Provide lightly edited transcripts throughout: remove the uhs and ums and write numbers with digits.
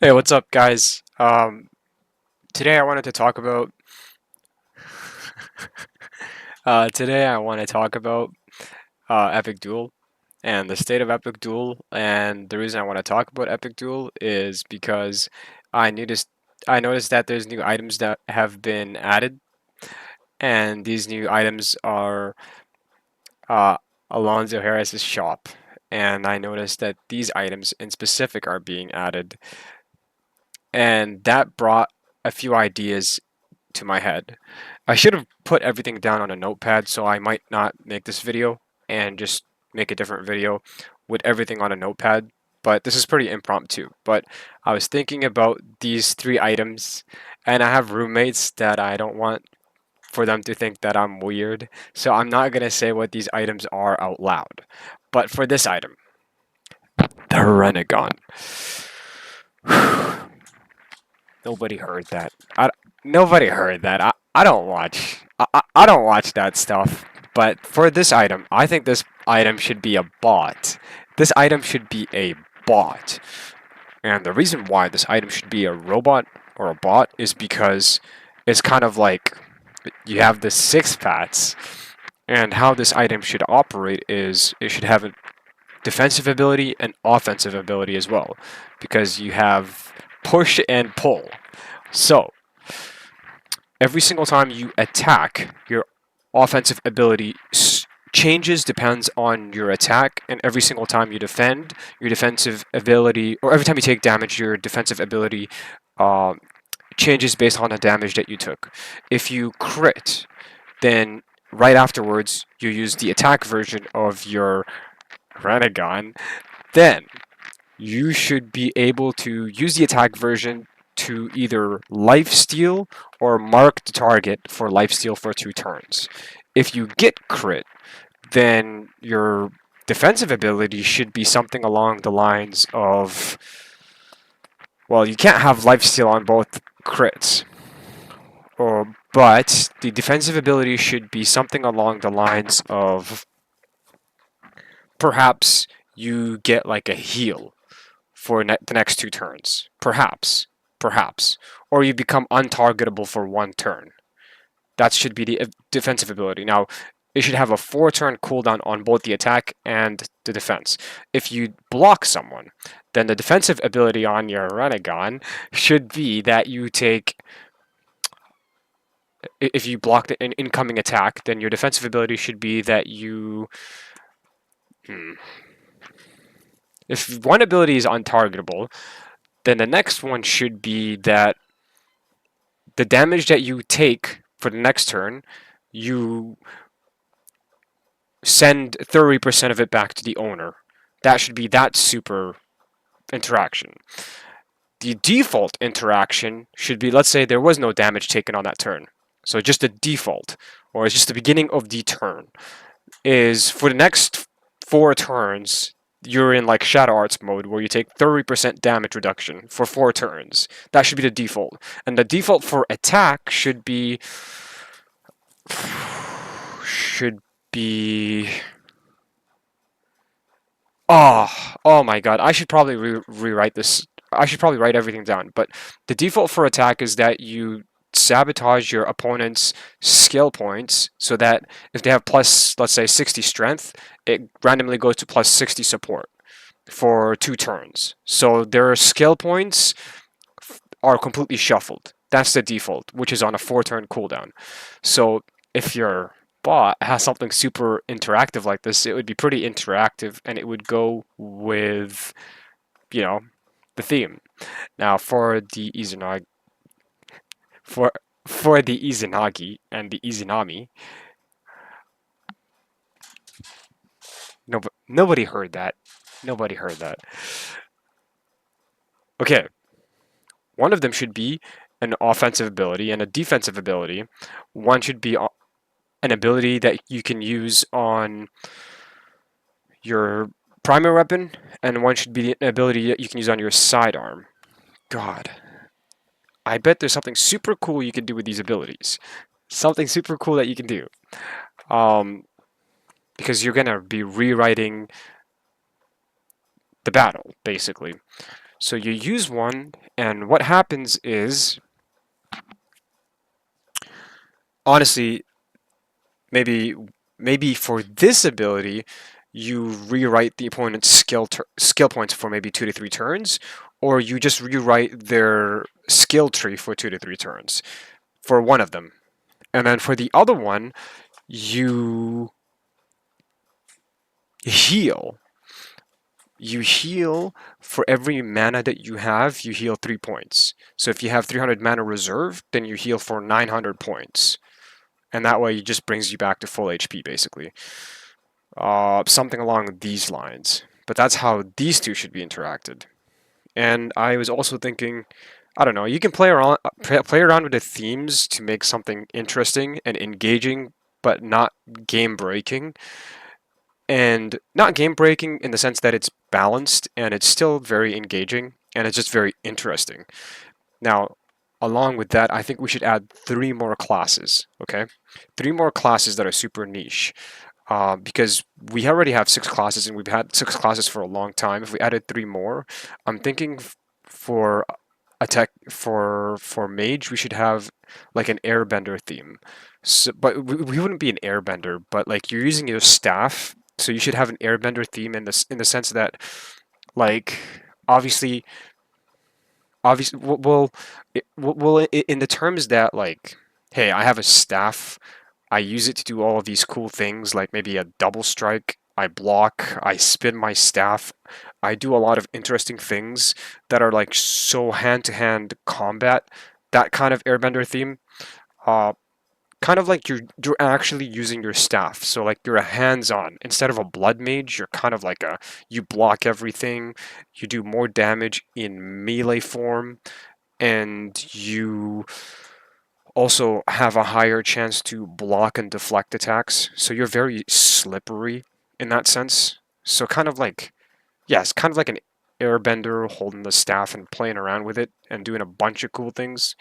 Hey, what's up, guys? Today I wanted to talk about Epic Duel and the state of Epic Duel. And the reason I want to talk about Epic Duel is because I noticed I noticed that there's new items that have been added, and these new items are uh, Alonzo Harris's shop. And I noticed that these items in specific are being added, and that brought a few ideas to my head. I should have put everything down on a notepad, so I might not make this video and just make a different video with everything on a notepad. But this is pretty impromptu. But I was thinking about these three items, and I have roommates that I don't want for them to think that I'm weird. So I'm not gonna say what these items are out loud. But for this item, the Renegon. Nobody heard that. Nobody heard that. I don't watch. I don't watch that stuff. But for this item, I think this item should be a bot. This item should be a bot. And the reason why this item should be a robot or a bot is because it's kind of like you have the six pats, and how this item should operate is it should have a defensive ability and offensive ability as well, because you have push and pull. So, every single time you attack, your offensive ability changes depends on your attack, and every single time you defend, your defensive ability, or every time you take damage, your defensive ability uh, changes based on the damage that you took. If you crit, then right afterwards you use the attack version of your Renegon, then you should be able to use the attack version to either lifesteal or mark the target for lifesteal for 2 turns. If you get crit, then your defensive ability should be something along the lines of, well, you can't have lifesteal on both crits, but the defensive ability should be something along the lines of perhaps you get like a heal for the next 2 turns. Perhaps. Or you become untargetable for 1 turn. That should be the defensive ability. Now, it should have a 4 turn cooldown on both the attack and the defense. If you block someone, then the defensive ability on your Renegon should be that you take. If you block an incoming attack, then your defensive ability should be that you. Hmm, if one ability is untargetable, then the next one should be that the damage that you take for the next turn, you send 30% of it back to the owner. That should be that super interaction. The default interaction should be, let's say there was no damage taken on that turn. So just the default, or it's just the beginning of the turn, is for the next 4 turns, you're in like Shadow Arts mode where you take 30% damage reduction for 4 turns. That should be the default. And the default for attack should be oh my god, I should probably rewrite this. I should probably write everything down. But the default for attack is that you sabotage your opponent's skill points so that if they have plus, let's say, 60 strength, it randomly goes to plus 60 support for 2 turns. So their skill points are completely shuffled. That's the default, which is on a 4 turn cooldown. So if your bot has something super interactive like this, it would be pretty interactive and it would go with, you know, the theme. Now for for the Izanagi and the Izanami, nobody heard that. Nobody heard that. Okay, one of them should be an offensive ability and a defensive ability. One should be an ability that you can use on your primary weapon, and one should be an ability that you can use on your sidearm. God, I bet there's something super cool you can do with these abilities. Something super cool that you can do. Um, because you're gonna be rewriting the battle, basically. So you use one, and what happens is, honestly, maybe maybe for this ability, you rewrite the opponent's skill points for maybe 2 to 3 turns, or you just rewrite their skill tree for 2 to 3 turns for one of them. And then for the other one, you heal. You heal for every mana that you have, you heal 3 points. So if you have 300 mana reserve, then you heal for 900 points. And that way it just brings you back to full HP basically. Something along these lines. But that's how these two should be interacted. And I was also thinking, I don't know, you can play around with the themes to make something interesting and engaging, but not game breaking. And not game breaking in the sense that it's balanced and it's still very engaging and it's just very interesting. Now, along with that, I think we should add 3 more classes, okay? 3 more classes that are super niche. Because we already have 6 classes and we've had 6 classes for a long time. If we added 3 more, I'm thinking for attack for mage, we should have like an airbender theme. So, but we wouldn't be an airbender, but like you're using your staff, so you should have an airbender theme in the sense that like obviously obviously in the terms that like hey, I have a staff, I use it to do all of these cool things, like maybe a double strike. I block, I spin my staff. I do a lot of interesting things that are like so hand-to-hand combat. That kind of airbender theme. Uh, Kind of like you're actually using your staff. So like you're a hands-on. Instead of a blood mage, you're kind of like a you block everything. You do more damage in melee form, and you also have a higher chance to block and deflect attacks. So you're very slippery in that sense. So kind of like, yes, kind of like an airbender holding the staff and playing around with it and doing a bunch of cool things.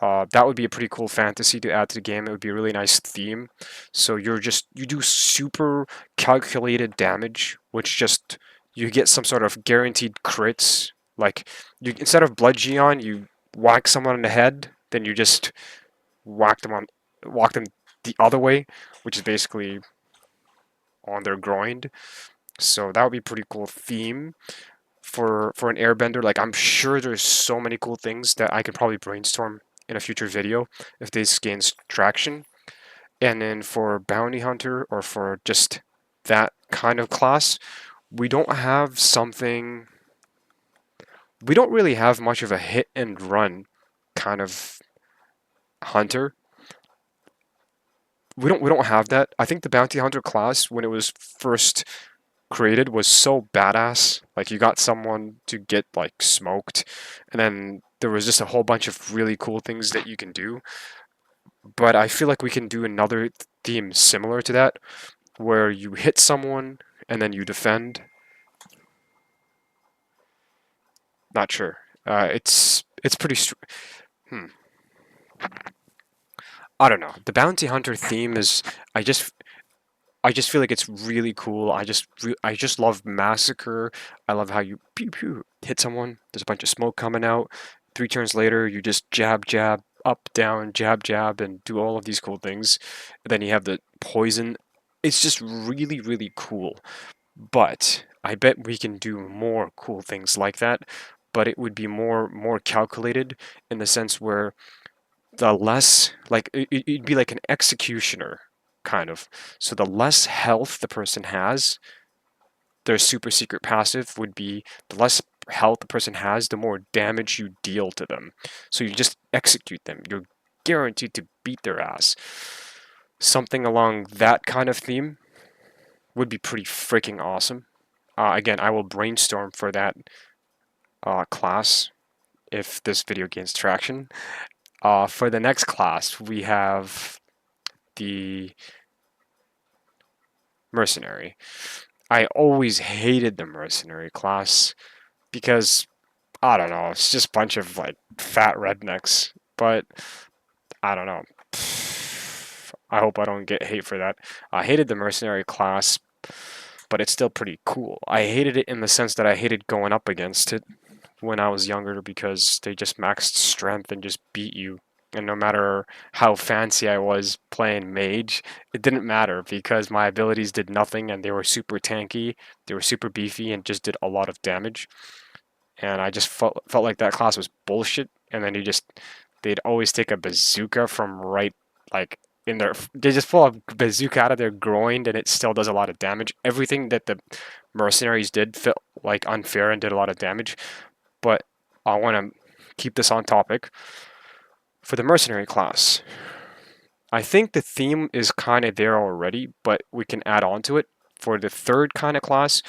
That would be a pretty cool fantasy to add to the game. It would be a really nice theme. So you do super calculated damage, which just you get some sort of guaranteed crits. Like you instead of blood Geon, you whack someone in the head, then you just whack them on whack them the other way, which is basically on their groin. So that would be a pretty cool theme for an airbender. Like I'm sure there's so many cool things that I could probably brainstorm in a future video if this gains traction. And then for bounty hunter or for just that kind of class, we don't have something we don't really have much of a hit and run kind of hunter. We don't have that. I think the bounty hunter class when it was first created was so badass. Like you got someone to get like smoked, and then there was just a whole bunch of really cool things that you can do. But I feel like we can do another theme similar to that, where you hit someone and then you defend. Not sure. It's pretty. Hmm. I don't know. The bounty hunter theme is. I just I just feel like it's really cool. I just love Massacre. I love how you pew pew hit someone. There's a bunch of smoke coming out. 3 turns later, you just jab jab up down jab jab and do all of these cool things. And then you have the poison. It's just really cool. But I bet we can do more cool things like that. But it would be more calculated in the sense where the less like it'd be like an executioner kind of. So the less health the person has, their super secret passive would be the less health the person has, the more damage you deal to them. So you just execute them. You're guaranteed to beat their ass. Something along that kind of theme would be pretty freaking awesome. Again, I will brainstorm for that class if this video gains traction. For the next class, we have the mercenary. I always hated the mercenary class because I don't know, it's just a bunch of like fat rednecks. But I don't know. I hope I don't get hate for that. I hated the mercenary class, but it's still pretty cool. I hated it in the sense that I hated going up against it when I was younger because they just maxed strength and just beat you. And no matter how fancy I was playing mage, it didn't matter because my abilities did nothing and they were super tanky, they were super beefy and just did a lot of damage. And I just felt like that class was bullshit. And then they'd always take a bazooka from right like in their they just pull a bazooka out of their groin and it still does a lot of damage. Everything that the mercenaries did felt like unfair and did a lot of damage. But I want to keep this on topic for the mercenary class. I think the theme is kind of there already, but we can add on to it. For the third kind of class,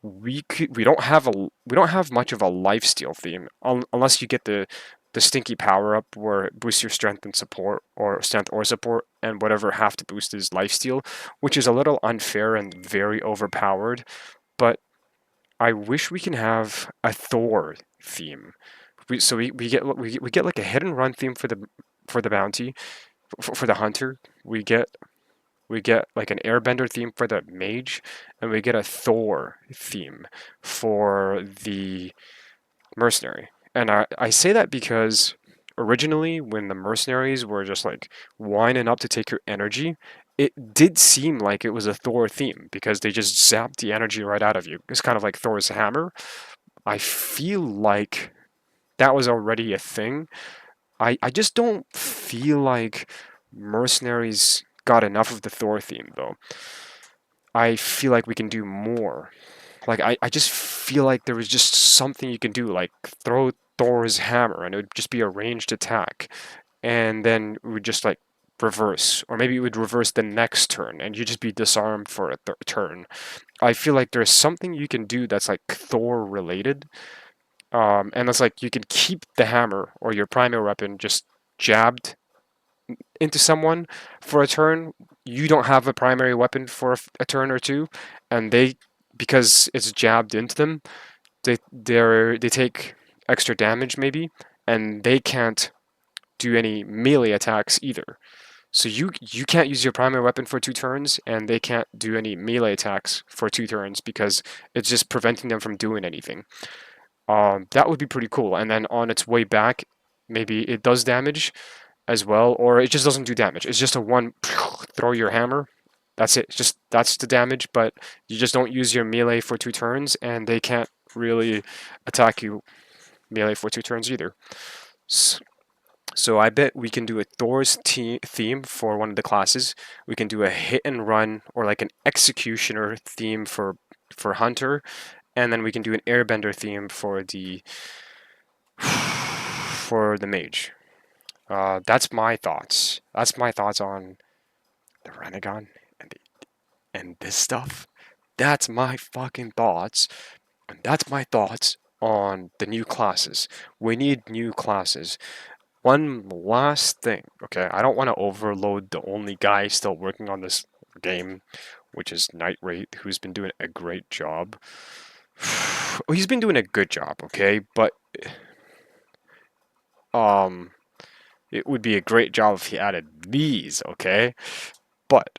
we don't have much of a lifesteal theme unless you get the stinky power up where it boosts your strength and support or strength or support and whatever have to boost is lifesteal, which is a little unfair and very overpowered. But I wish we can have a Thor theme. We get like a hit and run theme for the bounty for the hunter. We get like an airbender theme for the mage, and we get a Thor theme for the mercenary. And I say that because originally, when the mercenaries were just like winding up to take your energy, it did seem like it was a Thor theme because they just zapped the energy right out of you. It's kind of like Thor's hammer. I feel like that was already a thing. I just don't feel like mercenaries got enough of the Thor theme though. I feel like we can do more. Like I just feel like there was just something you can do, like throw Thor's hammer and it would just be a ranged attack. And then it would just like reverse. Or maybe it would reverse the next turn and you'd just be disarmed for a turn. I feel like there's something you can do that's like Thor related. And it's like you can keep the hammer or your primary weapon just jabbed into someone for a turn. You don't have a primary weapon for a turn or two, and they, because it's jabbed into them, they take extra damage maybe, and they can't do any melee attacks either. So you can't use your primary weapon for 2 turns, and they can't do any melee attacks for 2 turns because it's just preventing them from doing anything. That would be pretty cool. And then on its way back, maybe it does damage as well, or it just doesn't do damage. It's just a one throw your hammer. That's it. Just that's the damage, but you just don't use your melee for 2 turns, and they can't really attack you melee for 2 turns either. So I bet we can do a Thor's theme for one of the classes. We can do a hit and run or like an executioner theme for Hunter, and then we can do an airbender theme for the for the mage. That's my thoughts. That's my thoughts on the Renegon and this stuff. That's my fucking thoughts, and that's my thoughts on the new classes. We need new classes. One last thing, okay? I don't want to overload the only guy still working on this game, which is Nightrate, who's been doing a great job. He's been doing a good job, okay? But it would be a great job if he added these, okay? But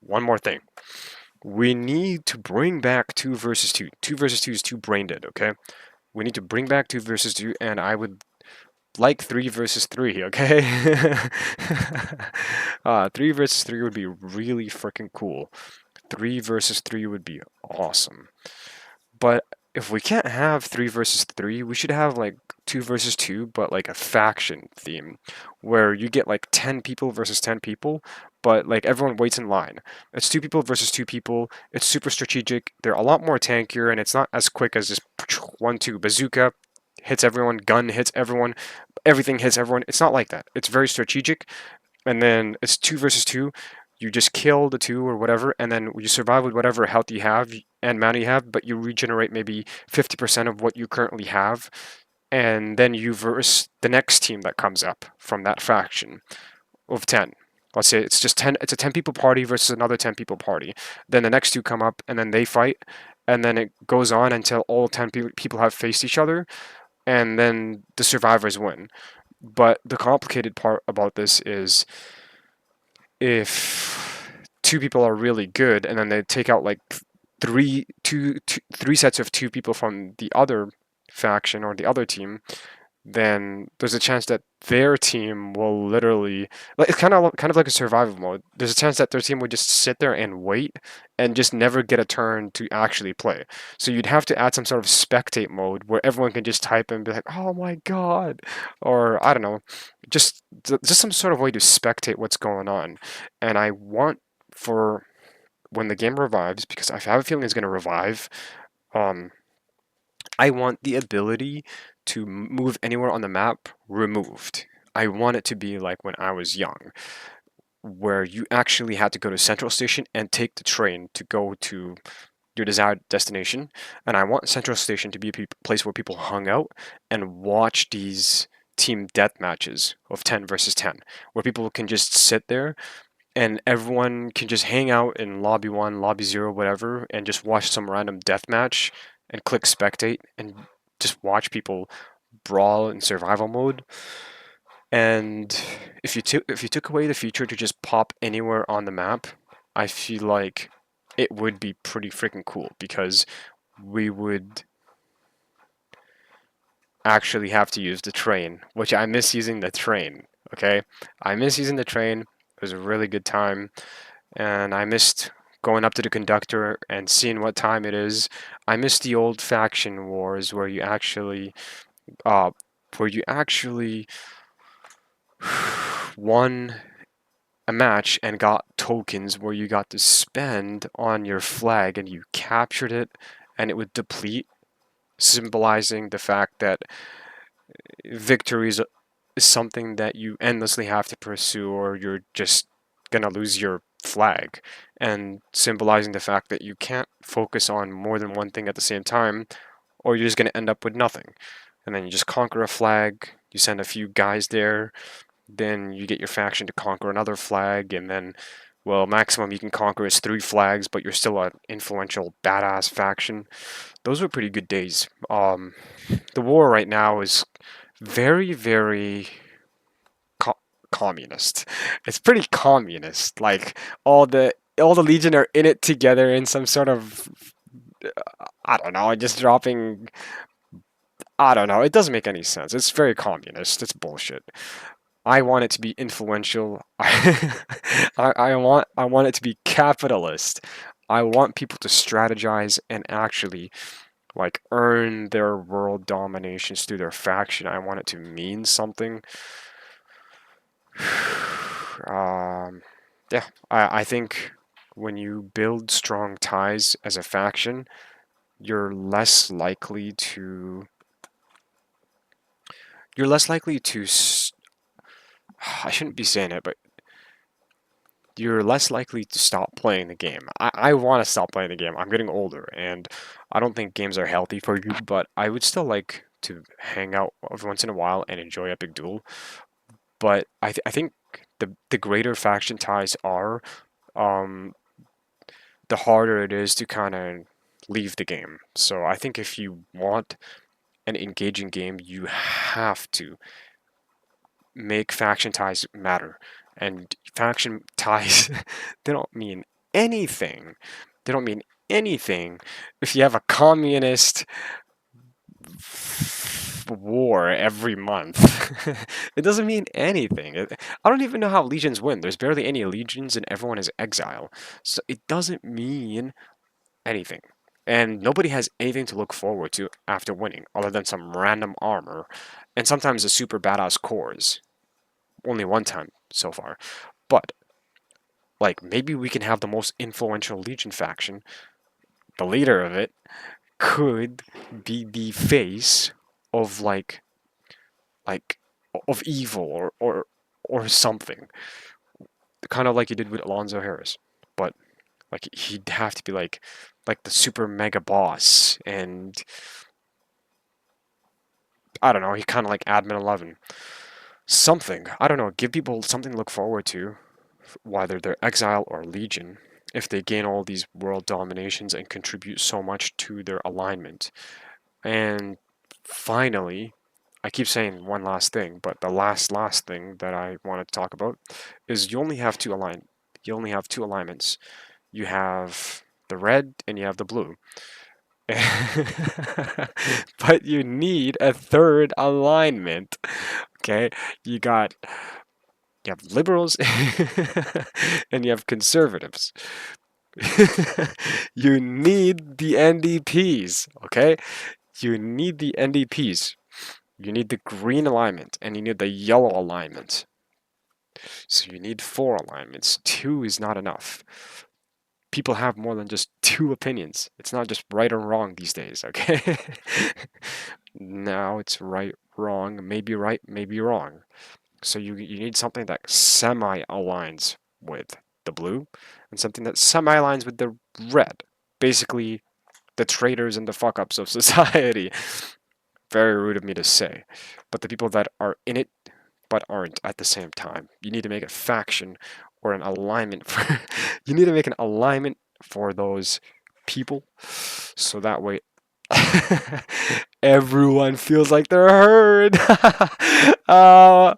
one more thing. We need to bring back 2 versus 2. 2 versus 2 is too brain dead, okay? We need to bring back 2 versus 2, and I would like 3 versus 3, okay? 3 versus 3 would be really freaking cool. 3 versus 3 would be awesome. But if we can't have 3 versus 3, we should have like 2 versus 2, but like a faction theme where you get like 10 people versus 10 people, but like everyone waits in line. It's 2 people versus 2 people. It's super strategic. They're a lot more tankier, and it's not as quick as just 1-2 bazooka hits everyone, gun hits everyone, everything hits everyone. It's not like that. It's very strategic, and then it's 2 versus 2. You just kill the 2 or whatever, and then you survive with whatever health you have and mana you have, but you regenerate maybe 50% of what you currently have, and then you verse the next team that comes up from that faction of 10. Let's say it's just 10, it's a 10 people party versus another 10 people party. Then the next 2 come up, and then they fight, and then it goes on until all 10 people have faced each other, and then the survivors win. But the complicated part about this is if 2 people are really good and then they take out like three sets of two people from the other faction or the other team, then there's a chance that their team will literally, like, it's kind of like a survival mode. There's a chance that their team would just sit there and wait and just never get a turn to actually play. So you'd have to add some sort of spectate mode where everyone can just type and be like, "Oh my God," or I don't know, just some sort of way to spectate what's going on. And I want for when the game revives, because I have a feeling it's going to revive. Um, I want the ability to move anywhere on the map removed. I want it to be like when I was young, where you actually had to go to Central Station and take the train to go to your desired destination. And I want Central Station to be a place where people hung out and watch these team death matches of 10 versus 10, where people can just sit there and everyone can just hang out in lobby 1, lobby 0, whatever, and just watch some random death match and click spectate and just watch people brawl in survival mode. And if you took away the feature to just pop anywhere on the map, I feel like it would be pretty freaking cool, because we would actually have to use the train, which I miss using the train. Okay, I miss using the train. It was a really good time, and I missed going up to the conductor and seeing what time it is. I missed the old faction wars uh where you actually won a match and got tokens where you got to spend on your flag and you captured it and it would deplete, symbolizing the fact that victory is something that you endlessly have to pursue or you're just gonna lose your flag, and symbolizing the fact that you can't focus on more than one thing at the same time or you're just gonna end up with nothing. And then you just conquer a flag, you send a few guys there, then you get your faction to conquer another flag, and then, well, maximum you can conquer is 3 flags, but you're still an influential badass faction. Those were pretty good days. The war right now is very, very co- communist. It's pretty communist. Like all the Legion are in it together in some sort of, I don't know, just dropping. I don't know. It doesn't make any sense. It's very communist. It's bullshit. I want it to be influential. I want it to be capitalist. I want people to strategize and actually like earn their world dominations through their faction. I want it to mean something. Um, yeah, I think when you build strong ties as a faction, you're less likely to you're less likely to I shouldn't be saying it, but you're less likely to stop playing the game. I want to stop playing the game. I'm getting older, and I don't think games are healthy for you, but I would still like to hang out every once in a while and enjoy Epic Duel. But I think the greater faction ties are, um, the harder it is to kind of leave the game. So I think if you want an engaging game, you have to make faction ties matter. And faction ties, they don't mean anything. They don't mean anything if you have a communist war every month. It doesn't mean anything. I don't even know how legions win. There's barely any legions and everyone is exile. So it doesn't mean anything. And nobody has anything to look forward to after winning, other than some random armor, and sometimes the super badass cores. Only one time so far. But, like, maybe we can have the most influential Legion faction. The leader of it could be the face of, like, of evil or something. Kind of like he did with Alonzo Harris. But, like, he'd have to be, like the super mega boss, and I don't know, he kind of like Admin 11. Something. I don't know. Give people something to look forward to, whether they're Exile or Legion, if they gain all these world dominations and contribute so much to their alignment. And finally, I keep saying one last thing, but the last thing that I want to talk about is you only have two alignments. You have the red and you have the blue. But you need a third alignment. Okay, you have liberals and you have conservatives. You need the NDPs, okay? You need the NDPs. You need the green alignment and you need the yellow alignment. So you need 4 alignments. 2 is not enough. People have more than just 2 opinions. It's not just right or wrong these days, okay? Now it's right, wrong, maybe right, maybe wrong. So you need something that semi-aligns with the blue and something that semi-aligns with the red. Basically, the traitors and the fuck-ups of society. Very rude of me to say. But the people that are in it but aren't at the same time. You need to make a faction or an alignment for you need to make an alignment for those people so that way everyone feels like they're heard. uh,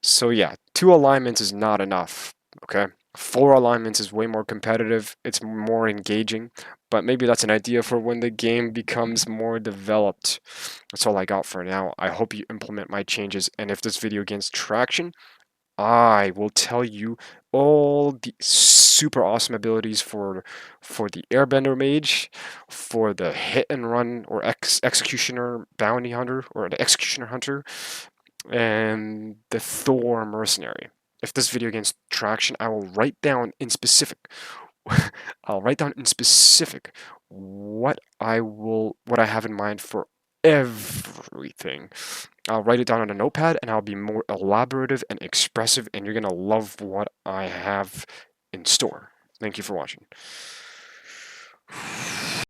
so yeah, 2 alignments is not enough, okay? 4 alignments is way more competitive, it's more engaging, but maybe that's an idea for when the game becomes more developed. That's all I got for now. I hope you implement my changes, and if this video gains traction, I will tell you all the super awesome abilities for the Airbender Mage, for the Hit and Run or Executioner Bounty Hunter, or the Executioner Hunter, and the Thor Mercenary. If this video gains traction, I will write down in specific. I'll write down in specific what I have in mind for everything. I'll write it down on a notepad and I'll be more elaborative and expressive, and you're gonna love what I have in store. Thank you for watching.